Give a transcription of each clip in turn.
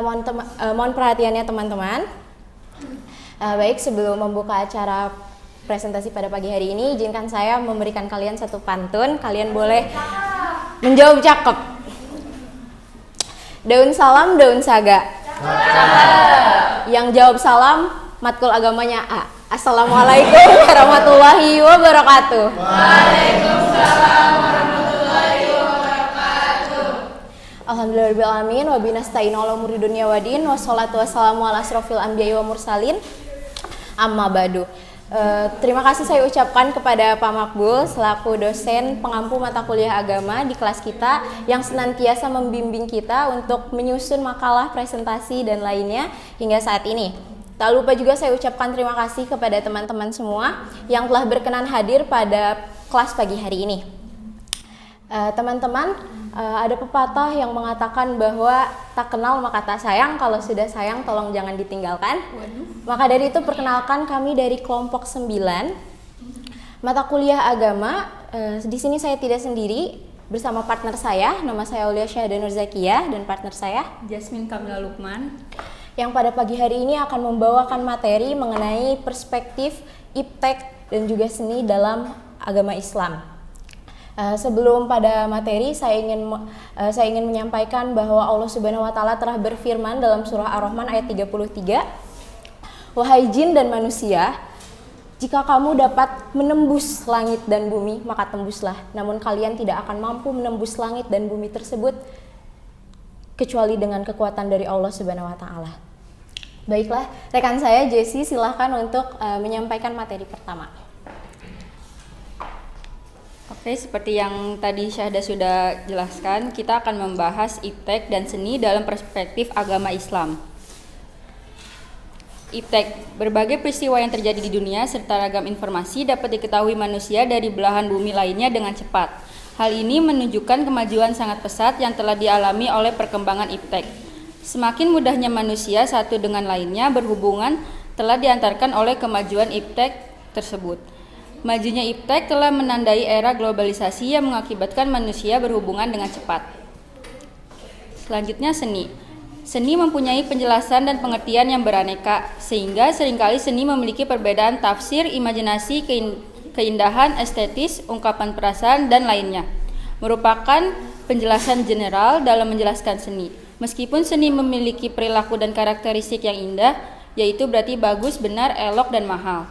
mohon perhatiannya teman-teman. Baik, sebelum membuka acara presentasi pada pagi hari ini, izinkan saya memberikan kalian satu pantun. Kalian boleh menjawab cakep. Daun salam, daun saga. Yang jawab salam, matkul agamanya A. Assalamualaikum warahmatullahi wabarakatuh. Waalaikumsalam warahmatullahi wabarakatuh. Alhamdulillahirrahmanirrahim. Wabinasta'in ala umuri dunya wadin. Wassalatu wassalamu ala asrofil anbiya'i wa mursalin. Amma ba'du. Terima kasih saya ucapkan kepada Pak Makbul selaku dosen pengampu mata kuliah agama di kelas kita yang senantiasa membimbing kita untuk menyusun makalah, presentasi, dan lainnya hingga saat ini. Tak lupa juga saya ucapkan terima kasih kepada teman-teman semua yang telah berkenan hadir pada kelas pagi hari ini. Teman-teman, ada pepatah yang mengatakan bahwa tak kenal maka tak sayang, kalau sudah sayang tolong jangan ditinggalkan. Maka dari itu perkenalkan kami dari kelompok 9 mata kuliah agama. Di sini saya tidak sendiri, bersama partner saya, nama saya Aulia Syahda Nur Zakiyah, dan partner saya Jasmine Kamila Lukman, yang pada pagi hari ini akan membawakan materi mengenai perspektif iptek dan juga seni dalam agama Islam. Sebelum pada materi, saya ingin menyampaikan bahwa Allah Subhanahu wa taala telah berfirman dalam surah Ar-Rahman ayat 33, "Wahai jin dan manusia, jika kamu dapat menembus langit dan bumi, maka tembuslah. Namun kalian tidak akan mampu menembus langit dan bumi tersebut kecuali dengan kekuatan dari Allah Subhanahu wa taala." Baiklah, rekan saya Jessie silahkan untuk menyampaikan materi pertama. Oke, seperti yang tadi Syahda sudah jelaskan, kita akan membahas iptek dan seni dalam perspektif agama Islam. Iptek, berbagai peristiwa yang terjadi di dunia serta ragam informasi dapat diketahui manusia dari belahan bumi lainnya dengan cepat. Hal ini menunjukkan kemajuan sangat pesat yang telah dialami oleh perkembangan iptek. Semakin mudahnya manusia satu dengan lainnya berhubungan telah diantarkan oleh kemajuan iptek tersebut. Majunya iptek telah menandai era globalisasi yang mengakibatkan manusia berhubungan dengan cepat. Selanjutnya seni. Seni mempunyai penjelasan dan pengertian yang beraneka, sehingga seringkali seni memiliki perbedaan tafsir, imajinasi, keindahan, estetis, ungkapan perasaan, dan lainnya. Merupakan penjelasan general dalam menjelaskan seni. Meskipun seni memiliki perilaku dan karakteristik yang indah, yaitu berarti bagus, benar, elok, dan mahal.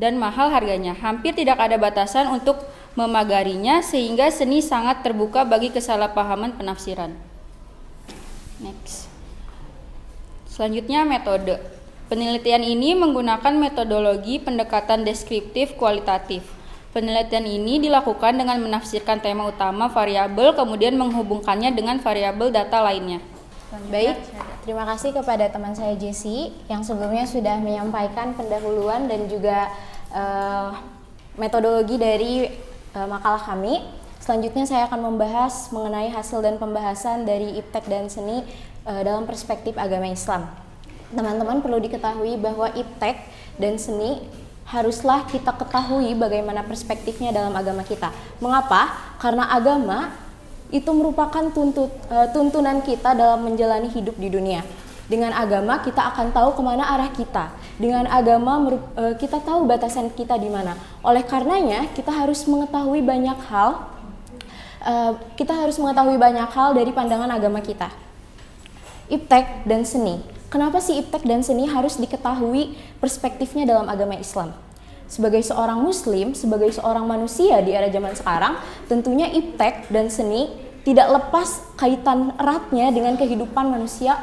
Dan mahal harganya. Hampir tidak ada batasan untuk memagarinya, sehingga seni sangat terbuka bagi kesalahpahaman penafsiran. Next. Selanjutnya metode. Penelitian ini menggunakan metodologi pendekatan deskriptif kualitatif. Penelitian ini dilakukan dengan menafsirkan tema utama variabel, kemudian menghubungkannya dengan variabel data lainnya. Baik, terima kasih kepada teman saya Jessie yang sebelumnya sudah menyampaikan pendahuluan dan juga metodologi dari makalah kami. Selanjutnya saya akan membahas mengenai hasil dan pembahasan dari iptek dan seni dalam perspektif agama Islam. Teman-teman perlu diketahui bahwa iptek dan seni haruslah kita ketahui bagaimana perspektifnya dalam agama kita. Mengapa? Karena agama itu merupakan tuntunan kita dalam menjalani hidup di dunia. Dengan agama kita akan tahu kemana arah kita. Dengan agama kita tahu batasan kita di mana. Oleh karenanya kita harus mengetahui banyak hal. Dari pandangan agama kita. Iptek dan seni. Kenapa sih iptek dan seni harus diketahui perspektifnya dalam agama Islam? Sebagai seorang muslim, sebagai seorang manusia di era zaman sekarang, tentunya iptek dan seni tidak lepas kaitan eratnya dengan kehidupan manusia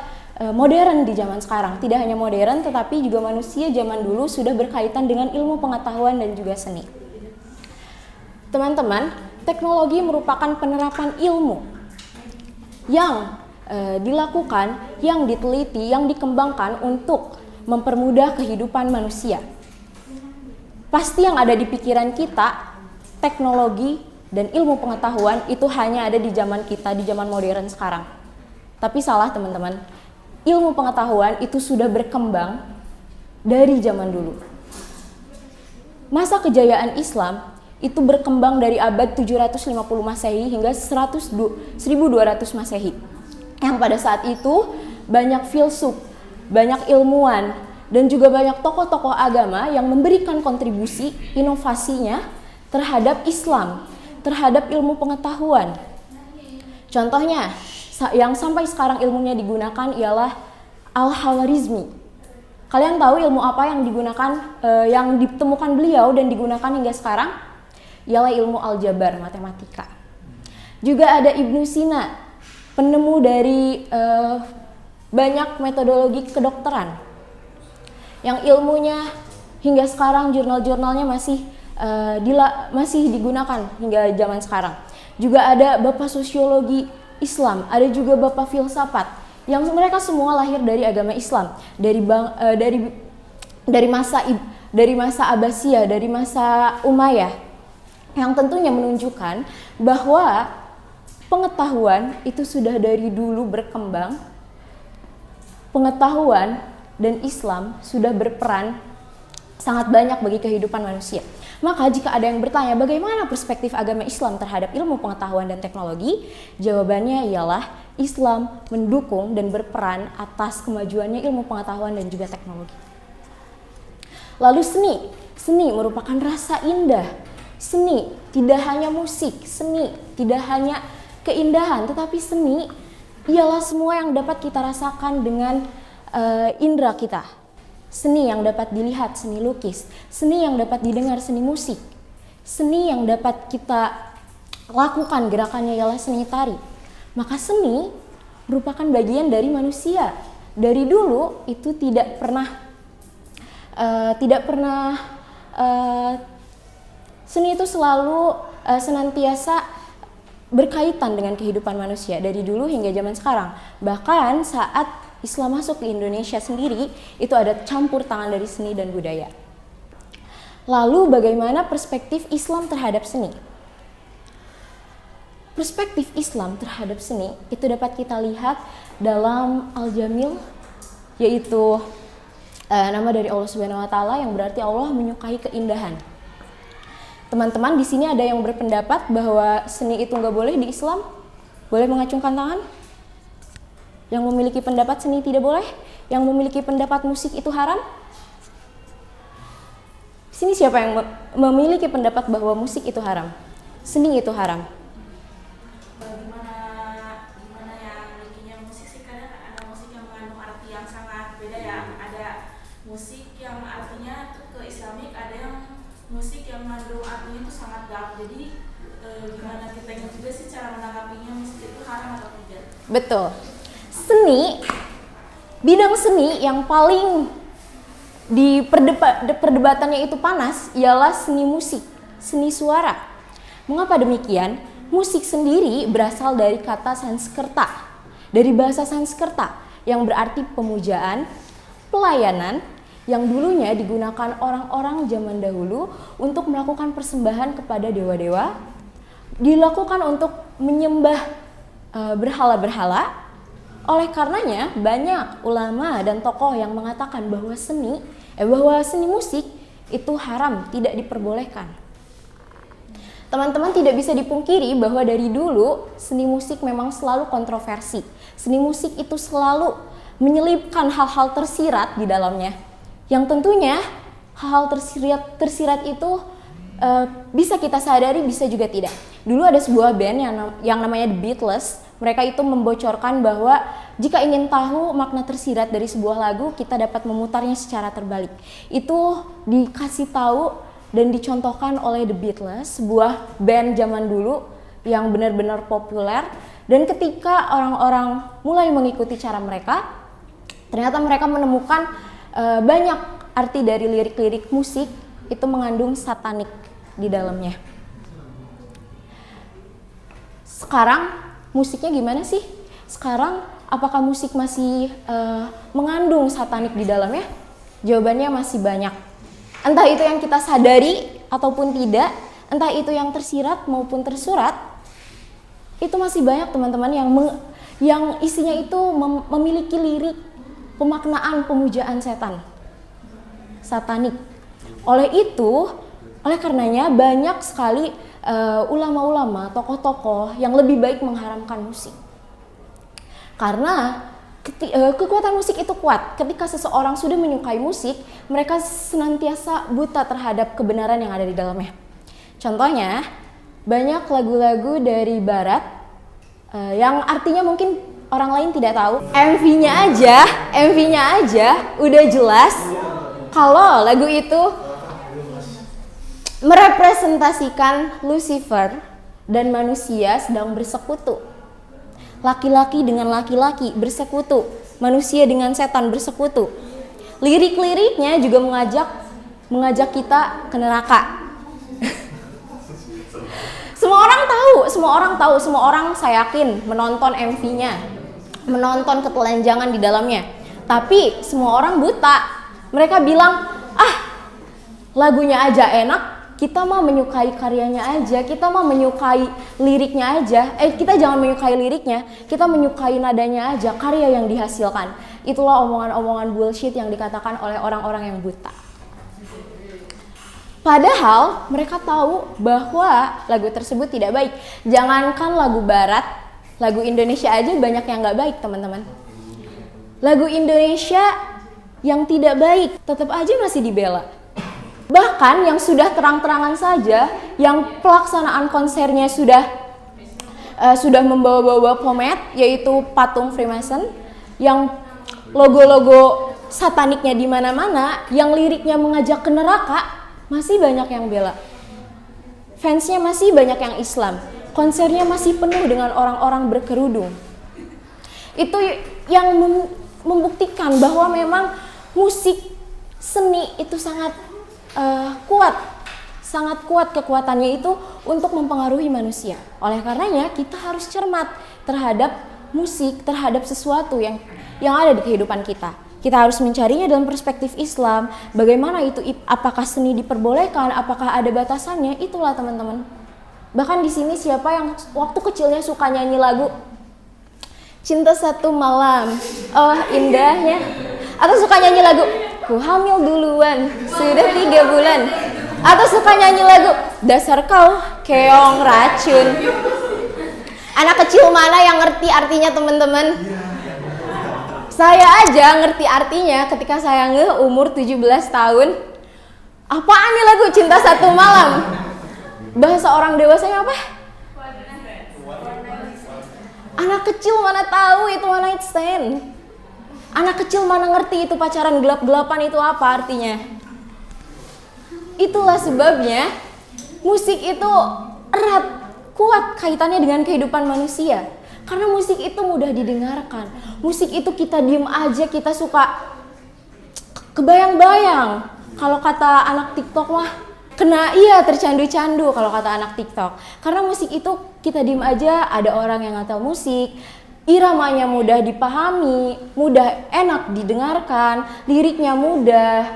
modern di zaman sekarang. Tidak hanya modern, tetapi juga manusia zaman dulu sudah berkaitan dengan ilmu pengetahuan dan juga seni. Teman-teman, teknologi merupakan penerapan ilmu yang dilakukan, yang diteliti, yang dikembangkan untuk mempermudah kehidupan manusia. Pasti yang ada di pikiran kita, teknologi dan ilmu pengetahuan itu hanya ada di zaman kita, di zaman modern sekarang. Tapi salah teman-teman. Ilmu pengetahuan itu sudah berkembang dari zaman dulu. Masa kejayaan Islam itu berkembang dari abad 750 Masehi hingga 1200 Masehi. yang pada saat itu banyak filsuf, banyak ilmuwan, dan juga banyak tokoh-tokoh agama yang memberikan kontribusi inovasinya terhadap Islam, terhadap ilmu pengetahuan. Contohnya, yang sampai sekarang ilmunya digunakan ialah Al-Khawarizmi. Kalian tahu ilmu apa yang digunakan, yang ditemukan beliau dan digunakan hingga sekarang? Ialah ilmu aljabar, matematika. Juga ada Ibnu Sina, penemu dari banyak metodologi kedokteran, yang ilmunya hingga sekarang jurnal-jurnalnya masih digunakan hingga zaman sekarang. Juga ada bapak sosiologi Islam, ada juga bapak filsafat, yang mereka semua lahir dari agama Islam, dari masa Abbasiyah, dari masa Umayyah, yang tentunya menunjukkan bahwa pengetahuan itu sudah dari dulu berkembang. Pengetahuan dan Islam sudah berperan sangat banyak bagi kehidupan manusia. Maka jika ada yang bertanya bagaimana perspektif agama Islam terhadap ilmu pengetahuan dan teknologi, jawabannya ialah Islam mendukung dan berperan atas kemajuannya ilmu pengetahuan dan juga teknologi. Lalu seni merupakan rasa indah. Seni tidak hanya musik, seni tidak hanya keindahan, tetapi seni ialah semua yang dapat kita rasakan dengan indera kita. Seni yang dapat dilihat, seni lukis, seni yang dapat didengar, seni musik, seni yang dapat kita lakukan gerakannya ialah seni tari. Maka seni merupakan bagian dari manusia. Dari dulu itu tidak pernah seni itu selalu senantiasa berkaitan dengan kehidupan manusia dari dulu hingga zaman sekarang. Bahkan saat Islam masuk ke Indonesia sendiri, itu ada campur tangan dari seni dan budaya. Lalu bagaimana perspektif Islam terhadap seni? Perspektif Islam terhadap seni itu dapat kita lihat dalam Al-Jamil, yaitu nama dari Allah Subhanahu wa taala yang berarti Allah menyukai keindahan. Teman-teman di sini ada yang berpendapat bahwa seni itu nggak boleh di Islam? Boleh mengacungkan tangan? Yang memiliki pendapat seni tidak boleh? Yang memiliki pendapat musik itu haram? Sini siapa yang memiliki pendapat bahwa musik itu haram? Seni itu haram? Gimana yang bikinnya musik sih, kadang ada musik yang mengandung arti yang sangat beda ya. Ada musik yang artinya tuh ke Islamik, ada yang musik yang mengandung artinya itu sangat dark. Jadi gimana kita ingat juga sih cara menanggapinya, musik itu haram atau tidak? Betul. Bidang seni yang paling di perdebatannya itu panas ialah seni musik, seni suara. Mengapa demikian? Musik sendiri berasal dari kata Sanskerta, dari bahasa Sanskerta yang berarti pemujaan, pelayanan, yang dulunya digunakan orang-orang zaman dahulu untuk melakukan persembahan kepada dewa-dewa, dilakukan untuk menyembah berhala-berhala. Oleh karenanya banyak ulama dan tokoh yang mengatakan bahwa seni musik itu haram, tidak diperbolehkan. Teman-teman, tidak bisa dipungkiri bahwa dari dulu seni musik memang selalu kontroversi. Seni musik itu selalu menyelipkan hal-hal tersirat di dalamnya. Yang tentunya hal-hal tersirat itu bisa kita sadari, bisa juga tidak. Dulu ada sebuah band yang namanya The Beatles. Mereka itu membocorkan bahwa jika ingin tahu makna tersirat dari sebuah lagu, kita dapat memutarnya secara terbalik. Itu dikasih tahu dan dicontohkan oleh The Beatles, sebuah band zaman dulu yang benar-benar populer. Dan ketika orang-orang mulai mengikuti cara mereka, ternyata mereka menemukan banyak arti dari lirik-lirik musik itu mengandung satanik di dalamnya. Sekarang musiknya gimana sih? Sekarang apakah musik masih mengandung satanik di dalamnya? Jawabannya masih banyak. Entah itu yang kita sadari ataupun tidak, entah itu yang tersirat maupun tersurat, itu masih banyak teman-teman yang isinya itu memiliki lirik pemaknaan pemujaan setan, satanik. Oleh karenanya banyak sekali ulama-ulama, tokoh-tokoh yang lebih baik mengharamkan musik. Karena kekuatan musik itu kuat. Ketika seseorang sudah menyukai musik, mereka senantiasa buta terhadap kebenaran yang ada di dalamnya. Contohnya, banyak lagu-lagu dari barat yang artinya mungkin orang lain tidak tahu. MV-nya aja udah jelas kalau lagu itu merepresentasikan Lucifer dan manusia sedang bersekutu. Laki-laki dengan laki-laki bersekutu, manusia dengan setan bersekutu. Lirik-liriknya juga mengajak kita ke neraka. Semua orang saya yakin menonton MV-nya, menonton ketelanjangan di dalamnya. Tapi semua orang buta. Mereka bilang, lagunya aja enak, kita mah menyukai karyanya aja, kita mah menyukai liriknya aja. Kita jangan menyukai liriknya, kita menyukai nadanya aja, karya yang dihasilkan. Itulah omongan-omongan bullshit yang dikatakan oleh orang-orang yang buta. Padahal mereka tahu bahwa lagu tersebut tidak baik. Jangankan lagu barat, lagu Indonesia aja banyak yang gak baik, teman-teman. Lagu Indonesia yang tidak baik tetap aja masih dibela. Bahkan yang sudah terang-terangan saja, yang pelaksanaan konsernya sudah membawa-bawa pomet, yaitu patung Freemason, yang logo-logo sataniknya di mana-mana, yang liriknya mengajak ke neraka, masih banyak yang bela. Fansnya masih banyak yang Islam. Konsernya masih penuh dengan orang-orang berkerudung. Itu yang membuktikan bahwa memang musik seni itu sangat kuat kekuatannya itu untuk mempengaruhi manusia. Oleh karenanya kita harus cermat terhadap musik, terhadap sesuatu yang ada di kehidupan kita. Kita harus mencarinya dalam perspektif Islam. Bagaimana itu, apakah seni diperbolehkan, apakah ada batasannya, itulah teman-teman. Bahkan di sini siapa yang waktu kecilnya suka nyanyi lagu Cinta Satu Malam, oh indahnya, atau suka nyanyi lagu Ku hamil duluan, sudah 3 bulan, atau suka nyanyi lagu Dasar kau keong racun. Anak kecil mana yang ngerti artinya, teman-teman? Saya aja ngerti artinya ketika saya umur 17 tahun. Apaan nih lagu Cinta Satu Malam? Bahasa orang dewasanya apa? Anak kecil mana tahu itu one night stand. Anak kecil mana ngerti itu pacaran gelap-gelapan itu apa artinya. Itulah sebabnya musik itu erat, kuat kaitannya dengan kehidupan manusia. Karena musik itu mudah didengarkan. Musik itu kita diem aja, kita suka kebayang-bayang. Kalau kata anak TikTok mah, tercandu-candu kalau kata anak TikTok. Karena musik itu kita diem aja, ada orang yang nggak tahu musik. Iramanya mudah dipahami, mudah enak didengarkan, liriknya mudah,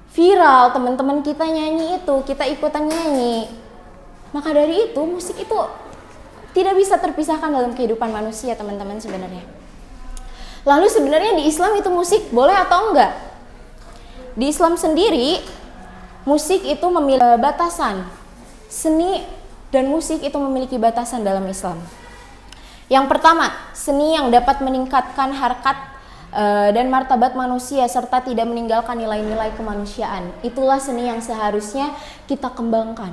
viral, teman-teman kita nyanyi itu, kita ikutan nyanyi. Maka dari itu musik itu tidak bisa terpisahkan dalam kehidupan manusia, teman-teman sebenarnya. Lalu sebenarnya di Islam itu musik boleh atau enggak? Di Islam sendiri, musik itu memiliki batasan. Seni dan musik itu memiliki batasan dalam Islam. Yang pertama, seni yang dapat meningkatkan harkat dan martabat manusia serta tidak meninggalkan nilai-nilai kemanusiaan. Itulah seni yang seharusnya kita kembangkan.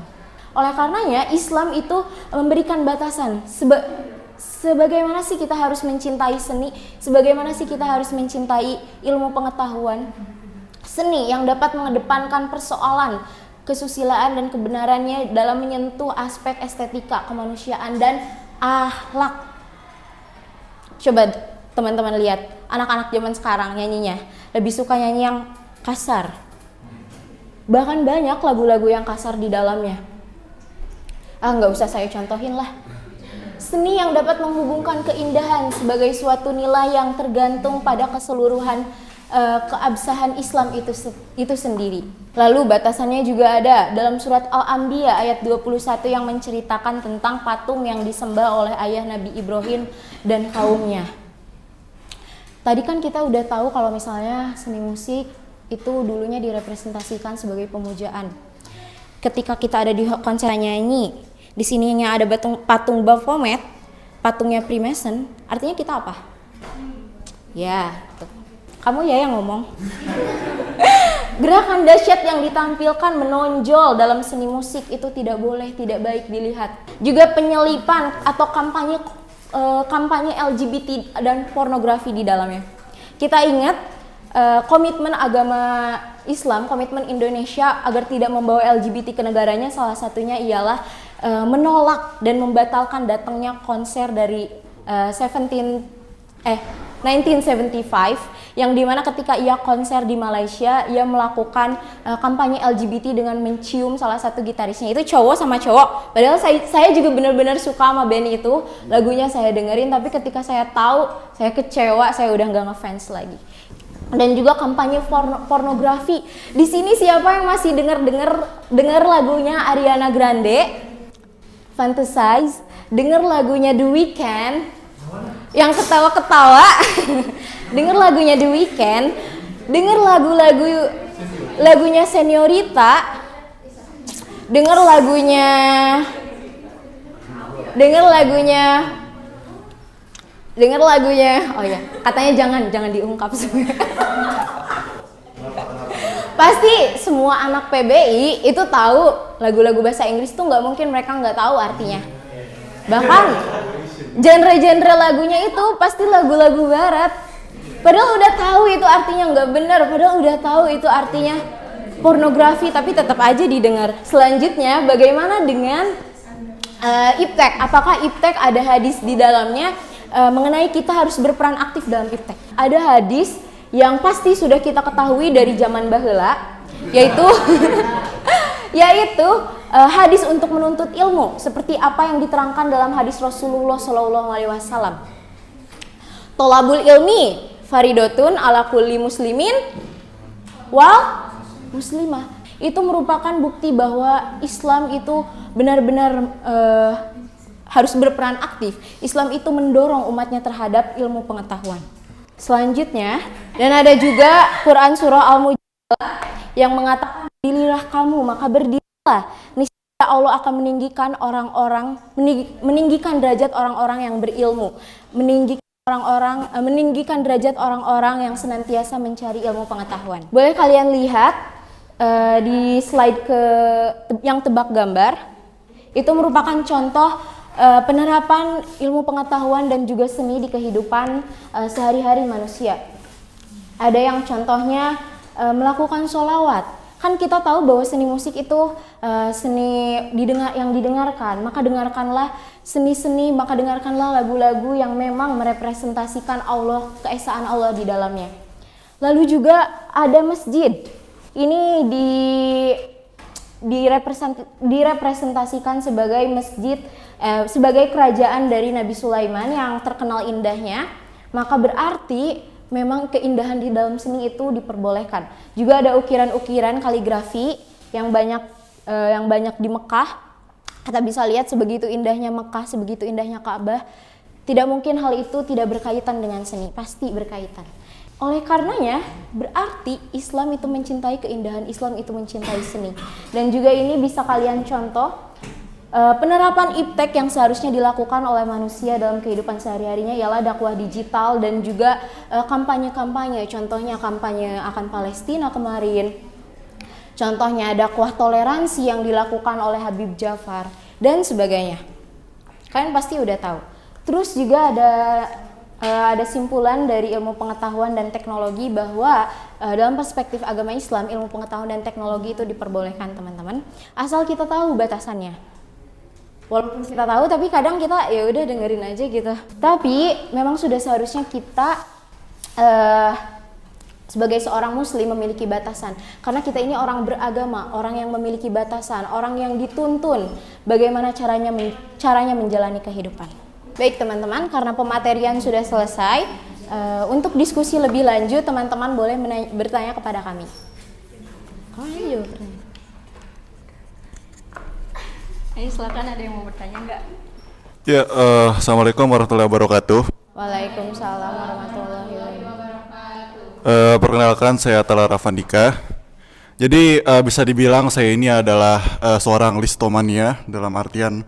Oleh karenanya Islam itu memberikan batasan. Sebagaimana sih kita harus mencintai seni, sebagaimana sih kita harus mencintai ilmu pengetahuan. Seni yang dapat mengedepankan persoalan kesusilaan dan kebenarannya dalam menyentuh aspek estetika, kemanusiaan dan akhlak. Coba teman-teman lihat anak-anak zaman sekarang nyanyinya lebih suka nyanyi yang kasar. Bahkan banyak lagu-lagu yang kasar di dalamnya. Nggak usah saya contohin lah. Seni yang dapat menghubungkan keindahan sebagai suatu nilai yang tergantung pada keseluruhan keabsahan Islam itu sendiri. Lalu batasannya juga ada dalam surat Al-Anbiya ayat 21 yang menceritakan tentang patung yang disembah oleh ayah Nabi Ibrahim dan kaumnya. Tadi kan kita udah tahu kalau misalnya seni musik itu dulunya direpresentasikan sebagai pemujaan. Ketika kita ada di konser nyanyi, di sininya ada patung Baphomet, patungnya Freemason, artinya kita apa? Ya, tuh. Kamu ya yang ngomong. Gerakan dahsyat yang ditampilkan menonjol dalam seni musik itu tidak boleh, tidak baik dilihat. Juga penyelipan atau kampanye LGBT dan pornografi di dalamnya. Kita ingat komitmen agama Islam, komitmen Indonesia agar tidak membawa LGBT ke negaranya, salah satunya ialah menolak dan membatalkan datangnya konser dari 1975 yang dimana ketika ia konser di Malaysia ia melakukan kampanye LGBT dengan mencium salah satu gitarisnya. Itu cowok sama cowok, padahal saya juga benar-benar suka sama band itu, lagunya saya dengerin, tapi ketika saya tahu saya kecewa, saya udah nggak ngefans lagi. Dan juga kampanye pornografi. Di sini siapa yang masih dengar lagunya Ariana Grande? Fantasize, dengar lagunya The Weeknd yang ketawa-ketawa, dengar lagunya The Weeknd, dengar lagunya Señorita, dengar lagunya, oh ya, katanya jangan diungkap semua. Pasti semua anak PBI itu tahu lagu-lagu bahasa Inggris tuh nggak mungkin mereka nggak tahu artinya. Bahkan genre-genre lagunya itu pasti lagu-lagu barat. Padahal udah tahu itu artinya nggak benar, padahal udah tahu itu artinya pornografi, tapi tetap aja didengar. Selanjutnya, bagaimana dengan iptek? Apakah iptek ada hadis di dalamnya mengenai kita harus berperan aktif dalam iptek? Ada hadis yang pasti sudah kita ketahui dari zaman baheula, yaitu hadis untuk menuntut ilmu, seperti apa yang diterangkan dalam hadis Rasulullah SAW. Tolabul ilmi faridotun ala kulli muslimin wal muslimah. Itu merupakan bukti bahwa Islam itu benar-benar harus berperan aktif. Islam itu mendorong umatnya terhadap ilmu pengetahuan. Selanjutnya, dan ada juga Quran surah Al-Mujadalah yang mengatakan, berdirilah kamu maka berdirilah, niscaya Allah akan meninggikan derajat orang-orang yang berilmu, meninggikan derajat orang-orang yang senantiasa mencari ilmu pengetahuan. Boleh kalian lihat di slide yang tebak gambar, itu merupakan contoh penerapan ilmu pengetahuan dan juga seni di kehidupan sehari-hari manusia. Ada yang contohnya melakukan sholawat. Kan kita tahu bahwa seni musik itu seni yang didengarkan, maka dengarkanlah seni-seni, maka dengarkanlah lagu-lagu yang memang merepresentasikan Allah, keesaan Allah di dalamnya. Lalu juga ada masjid. Ini direpresentasikan sebagai masjid, sebagai kerajaan dari Nabi Sulaiman yang terkenal indahnya, maka berarti memang keindahan di dalam seni itu diperbolehkan. Juga ada ukiran-ukiran kaligrafi yang banyak di Mekah. Kita bisa lihat sebegitu indahnya Mekah, sebegitu indahnya Ka'bah. Tidak mungkin hal itu tidak berkaitan dengan seni, pasti berkaitan. Oleh karenanya, berarti Islam itu mencintai keindahan, Islam itu mencintai seni. Dan juga ini bisa kalian contoh penerapan iptek yang seharusnya dilakukan oleh manusia dalam kehidupan sehari-harinya ialah dakwah digital dan juga kampanye-kampanye. Contohnya kampanye akan Palestina kemarin. Contohnya dakwah toleransi yang dilakukan oleh Habib Jafar dan sebagainya. Kalian pasti udah tahu. Terus juga ada simpulan dari ilmu pengetahuan dan teknologi bahwa dalam perspektif agama Islam, ilmu pengetahuan dan teknologi itu diperbolehkan, teman-teman, asal kita tahu batasannya. Walaupun kita tahu, tapi kadang kita ya udah dengerin aja gitu. Tapi memang sudah seharusnya kita sebagai seorang muslim memiliki batasan, karena kita ini orang beragama, orang yang memiliki batasan, orang yang dituntun bagaimana caranya menjalani kehidupan. Baik teman-teman, karena pematerian sudah selesai, untuk diskusi lebih lanjut teman-teman boleh bertanya kepada kami. Ayo bertanya. Ayo silakan, ada yang mau bertanya nggak? Ya, assalamualaikum warahmatullahi wabarakatuh. Waalaikumsalam warahmatullahi wabarakatuh. Perkenalkan, saya Tala Rafandika. Jadi bisa dibilang saya ini adalah seorang listomania, dalam artian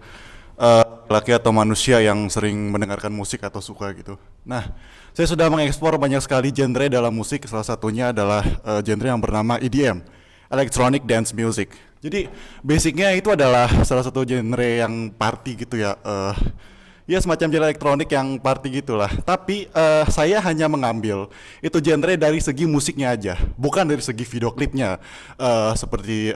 laki atau manusia yang sering mendengarkan musik atau suka gitu. Nah, saya sudah mengeksplor banyak sekali genre dalam musik. Salah satunya adalah genre yang bernama EDM, Electronic Dance Music. Jadi basicnya itu adalah salah satu genre yang party gitu ya. Ya semacam genre elektronik yang party gitulah. Tapi saya hanya mengambil itu genre dari segi musiknya aja, bukan dari segi video klipnya. Seperti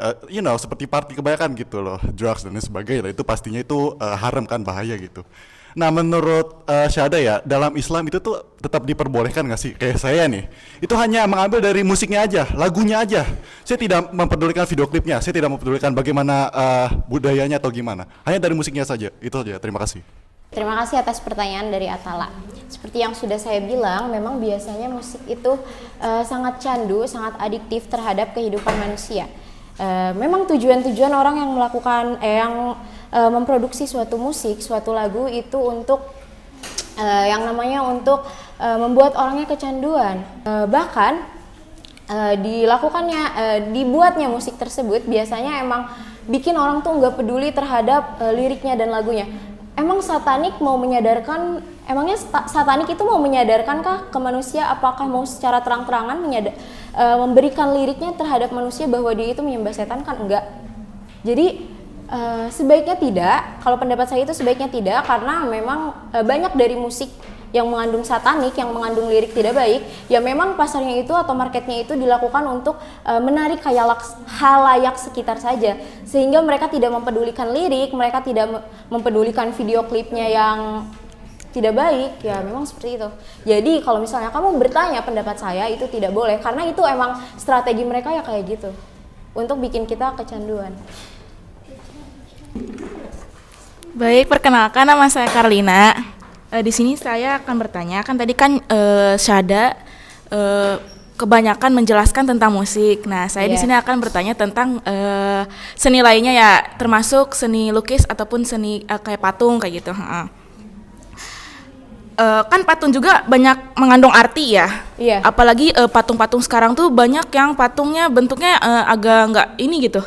seperti party kebanyakan gitu loh, drugs dan lain sebagainya. Itu pastinya itu haram kan, bahaya gitu. Nah menurut Syahda ya, dalam Islam itu tuh tetap diperbolehkan nggak sih? Kayak saya nih, itu hanya mengambil dari musiknya aja, lagunya aja. Saya tidak mempedulikan video klipnya, saya tidak mempedulikan bagaimana budayanya atau gimana. Hanya dari musiknya saja, itu saja. Terima kasih. Terima kasih atas pertanyaan dari Atala. Seperti yang sudah saya bilang, memang biasanya musik itu sangat candu, sangat adiktif terhadap kehidupan manusia. Memang tujuan-tujuan orang yang melakukan, memproduksi suatu musik, suatu lagu itu untuk yang namanya untuk membuat orangnya kecanduan. Bahkan dibuatnya musik tersebut biasanya emang bikin orang tuh nggak peduli terhadap liriknya dan lagunya. Emangnya satanik itu mau menyadarkankah ke manusia, apakah mau secara terang-terangan memberikan liriknya terhadap manusia bahwa dia itu menyembah setan? Kan enggak. Jadi sebaiknya tidak, kalau pendapat saya itu sebaiknya tidak, karena memang banyak dari musik yang mengandung satanik, yang mengandung lirik tidak baik, ya memang pasarnya itu atau marketnya itu dilakukan untuk menarik halayak sekitar saja, sehingga mereka tidak mempedulikan lirik, mereka tidak mempedulikan video klipnya yang tidak baik, ya memang seperti itu. Jadi kalau misalnya kamu bertanya pendapat saya, itu tidak boleh, karena itu emang strategi mereka ya kayak gitu, untuk bikin kita kecanduan. Baik, perkenalkan nama saya Karlina. Di sini saya akan bertanya, kan tadi kan Syahda kebanyakan menjelaskan tentang musik. Nah, saya di sini akan bertanya tentang seni lainnya ya, termasuk seni lukis ataupun seni kayak patung kayak gitu. Kan patung juga banyak mengandung arti ya. Iya. Apalagi patung-patung sekarang tuh banyak yang patungnya bentuknya agak nggak ini gitu.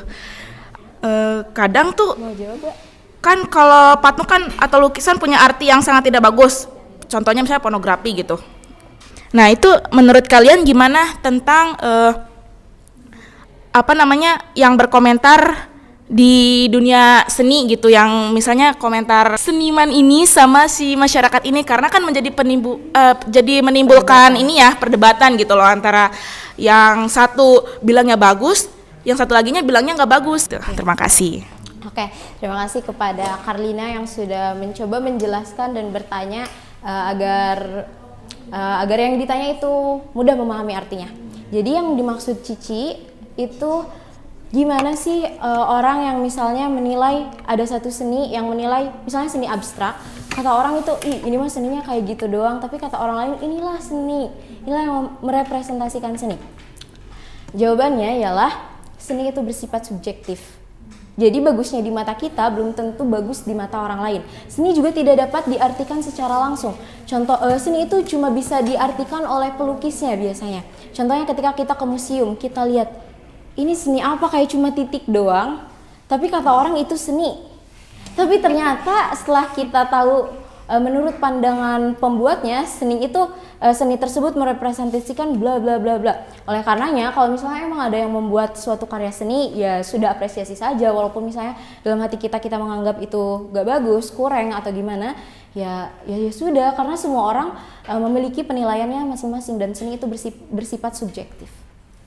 Kadang tuh Mau jawab gak? kan kalau patung kan atau lukisan punya arti yang sangat tidak bagus. Contohnya misalnya pornografi gitu. Nah, itu menurut kalian gimana tentang yang berkomentar di dunia seni gitu, yang misalnya komentar seniman ini sama si masyarakat ini, karena kan jadi menimbulkan perdebatan gitu loh, antara yang satu bilangnya bagus, yang satu laginya bilangnya nggak bagus. Terima kasih. Oke, terima kasih kepada Karlina yang sudah mencoba menjelaskan dan bertanya agar yang ditanya itu mudah memahami artinya. Jadi yang dimaksud Cici itu gimana sih orang yang misalnya menilai ada satu seni yang menilai misalnya seni abstrak, kata orang itu ini mah seninya kayak gitu doang, tapi kata orang lain inilah seni, inilah yang merepresentasikan seni. Jawabannya ialah seni itu bersifat subjektif. Jadi bagusnya di mata kita belum tentu bagus di mata orang lain. Seni juga tidak dapat diartikan secara langsung. Contoh, seni itu cuma bisa diartikan oleh pelukisnya biasanya. Contohnya ketika kita ke museum, kita lihat ini seni apa, kayak cuma titik doang, tapi kata orang itu seni. Tapi ternyata setelah kita tahu menurut pandangan pembuatnya seni tersebut merepresentasikan bla bla bla bla. Oleh karenanya kalau misalnya emang ada yang membuat suatu karya seni, ya sudah apresiasi saja, walaupun misalnya dalam hati kita menganggap itu gak bagus, kurang atau gimana, ya sudah, karena semua orang memiliki penilaiannya masing-masing dan seni itu bersifat subjektif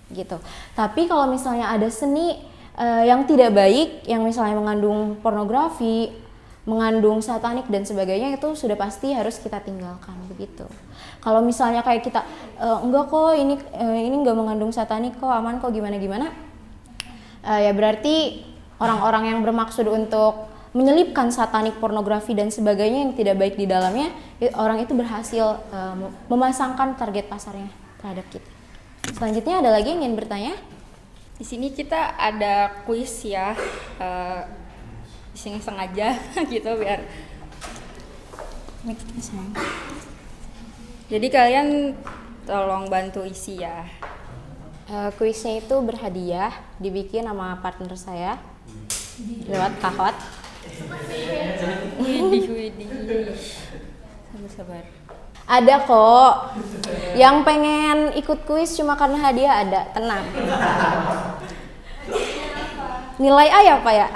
gitu. Tapi kalau misalnya ada seni yang tidak baik, yang misalnya mengandung pornografi, mengandung satanik dan sebagainya, itu sudah pasti harus kita tinggalkan begitu. Kalau misalnya kayak kita enggak kok, ini enggak mengandung satanik kok, aman kok, gimana ya berarti orang-orang yang bermaksud untuk menyelipkan satanik, pornografi dan sebagainya yang tidak baik di dalamnya, orang itu berhasil memasangkan target pasarnya terhadap kita. Selanjutnya ada lagi yang ingin bertanya? Di sini kita ada kuis ya. Iseng-iseng aja gitu biar. Jadi kalian tolong bantu isi ya. Kuisnya itu berhadiah, dibikin sama partner saya lewat Kahot. Sabar. Ada kok. Yang pengen ikut kuis cuma karena hadiah ada, tenang. Nilai A ya Pak ya?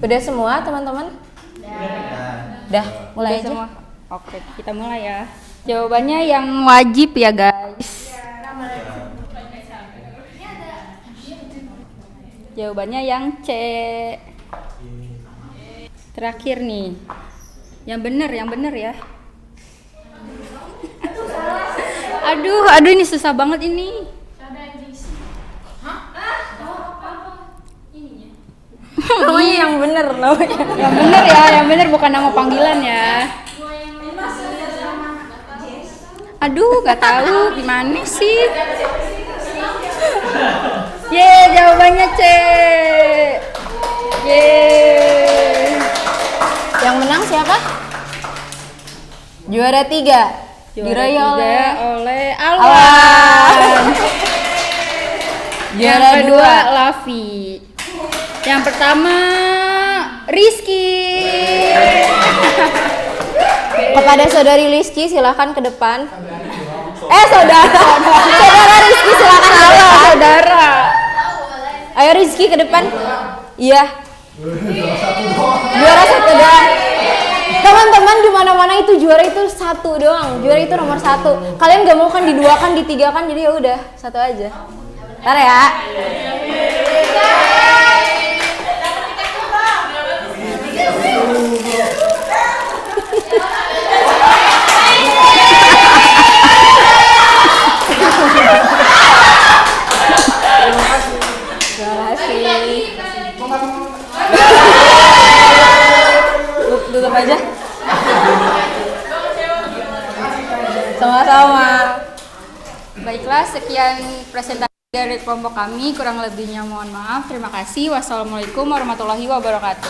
Udah semua teman-teman? Udah, mulai Udah aja. semua. Oke, kita mulai ya. Jawabannya yang wajib ya guys. Jawabannya yang C. Terakhir nih. Yang bener ya. Aduh ini susah banget ini. Namanya yang bener namanya. Yang bener ya, yang bener bukan nama panggilan ya. Aduh, gak tahu gimana sih. Jawabannya C. Yang menang siapa? Juara 3. Diraih oleh Alwan. Yang Juara kedua 2. Lavi. Yang pertama Rizky. Kepada saudari Rizky silahkan ke depan. Saudara Rizky silahkan ke depan. Saudara. Ayo Rizky ke depan. Iya. Juara 1 doang. Teman-teman di mana-mana itu juara itu 1 doang. Juara itu nomor 1. Kalian gak mau kan diduakan, ditigakan, jadi ya udah 1 aja. Ntar ya. Terima kasih. Tutup aja. Sama-sama. Baiklah, sekian presentasi dari kelompok kami. Kurang lebihnya mohon maaf. Terima kasih. Wassalamualaikum warahmatullahi wabarakatuh.